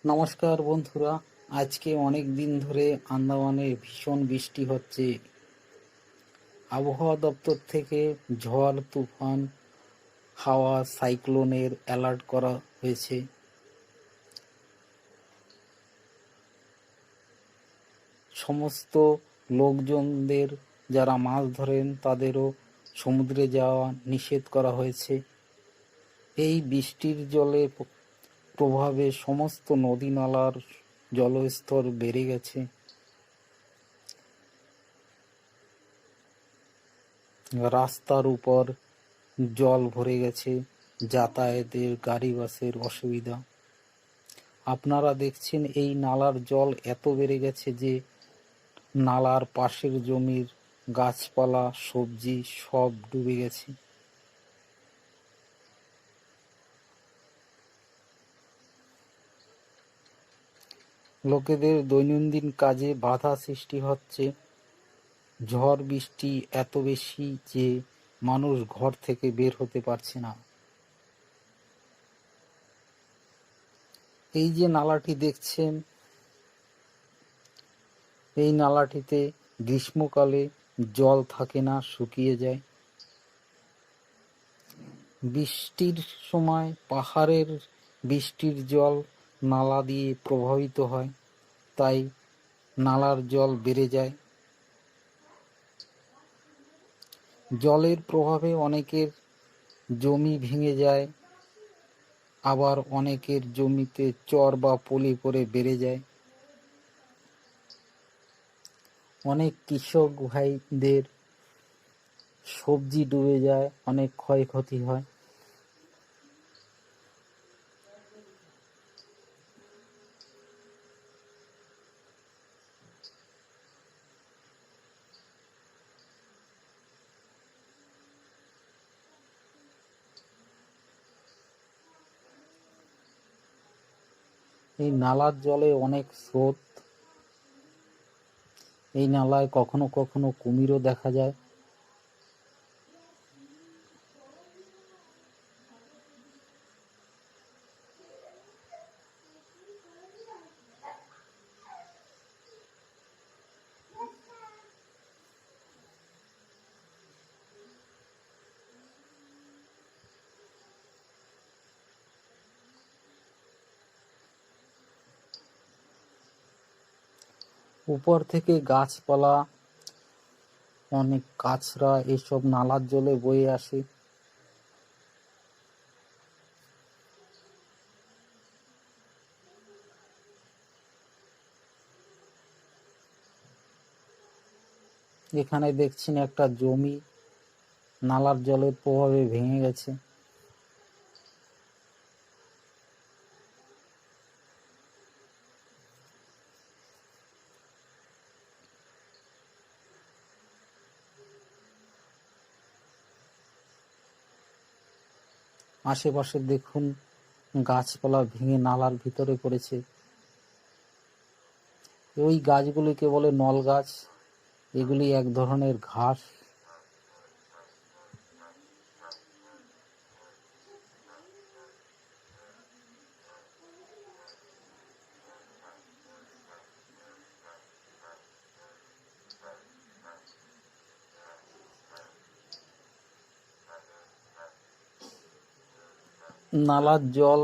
নমস্কার বন্ধুরা। আজকে অনেক দিন ধরে আন্দামানে ভীষণ বৃষ্টি হচ্ছে। আবহাওয়া দপ্তর থেকে ঝড় তুফান হাওয়া সাইক্লোনের অ্যালার্ট করা হয়েছে। সমস্ত লোকজনদের যারা মাছ ধরেন তাদেরও সমুদ্রে যাওয়া নিষেধ করা হয়েছে। এই বৃষ্টির জলের প্রভাবে সমস্ত নদী নালার জলস্তর বেড়ে গেছে। রাস্তার উপর জল ভরে গেছে, যাতায়াতের গাড়ি বাসের অসুবিধা। আপনারা দেখছেন এই নালার জল এত বেড়ে গেছে যে নালার পাশের জমির গাছপালা সবজি সব ডুবে গেছে। লোকেদের দৈনন্দিন কাজে বাধা সৃষ্টি হচ্ছে। ঝড় বৃষ্টি এত বেশি যে মানুষ ঘর থেকে বের হতে পারছে না। এই যে নালাটি দেখছেন, এই নালাটিতে গ্রীষ্মকালে জল থাকে না, শুকিয়ে যায়। বৃষ্টির সময় পাহাড়ের বৃষ্টির জল নালা দিয়ে প্রবাহিত হয়, তাই নালার জল বেড়ে যায়। জলের প্রভাবে অনেকের জমি ভেঙে যায়, আবার অনেকের জমিতে চর বা পলি পড়ে বেড়ে যায়। অনেক কৃষক ভাইদের সবজি ডুবে যায়, অনেক ক্ষয়ক্ষতি হয়। এই নালার জলে অনেক স্রোত। এই নালায় কখনো কখনো কুমিরও দেখা যায়। উপর থেকে গাছপালা, অনেক কাঁচরা এসব নালার জলে বয়ে আসে। এখানে দেখছেন একটা জমি নালার জলের প্রভাবে ভেঙে গেছে। আশেপাশে দেখুন গাছপালা ভেঙে নালার ভিতরে পড়েছে। ওই গাছগুলিকে বলে নল গাছ। এগুলি এক ধরনের ঘাস। নালার জল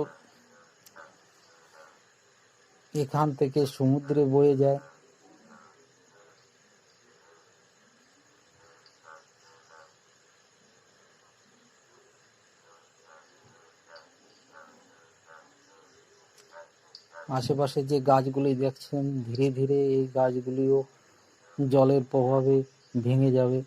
এখান থেকে সমুদ্রে বয়ে যায়। আশেপাশে যে গাছগুলি দেখছেন, ধীরে ধীরে এই গাছগুলিও জলের প্রভাবে ভেঙে যাবে।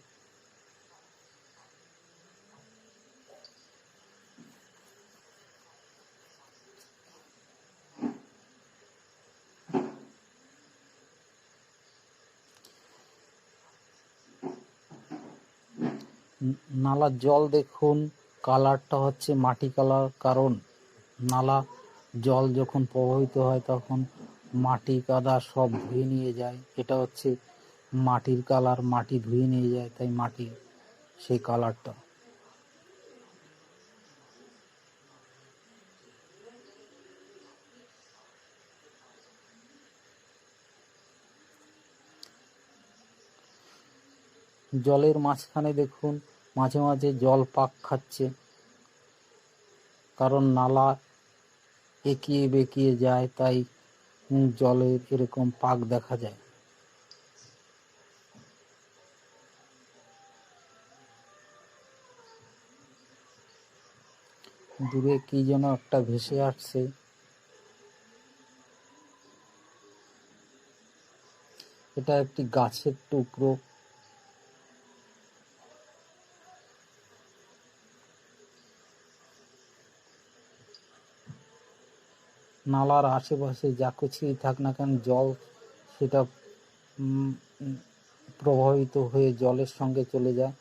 নালার জল দেখুন, কালারটা হচ্ছে মাটি কালার। কারণ নালা জল যখন প্রবাহিত হয় তখন মাটি কাদা সব ধুয়ে নিয়ে যায়। এটা হচ্ছে মাটির কালার, মাটি ধুয়ে নিয়ে যায়, তাই মাটির সেই কালারটা। জলের মাঝখানে দেখুন মাঝে মাঝে জল পাক খাচ্ছে, কারণ নালা একিয়ে বেঁকিয়ে যায়, তাই জলের এরকম পাক দেখা যায়। দূরে কি যেন একটা ভেসে আসছে। এটা একটি গাছের টুকরো। নালার আশেপাশে যা কিছুই থাক না কেন, জল সেটা প্রবাহিত হয়ে জলের সঙ্গে চলে যায়।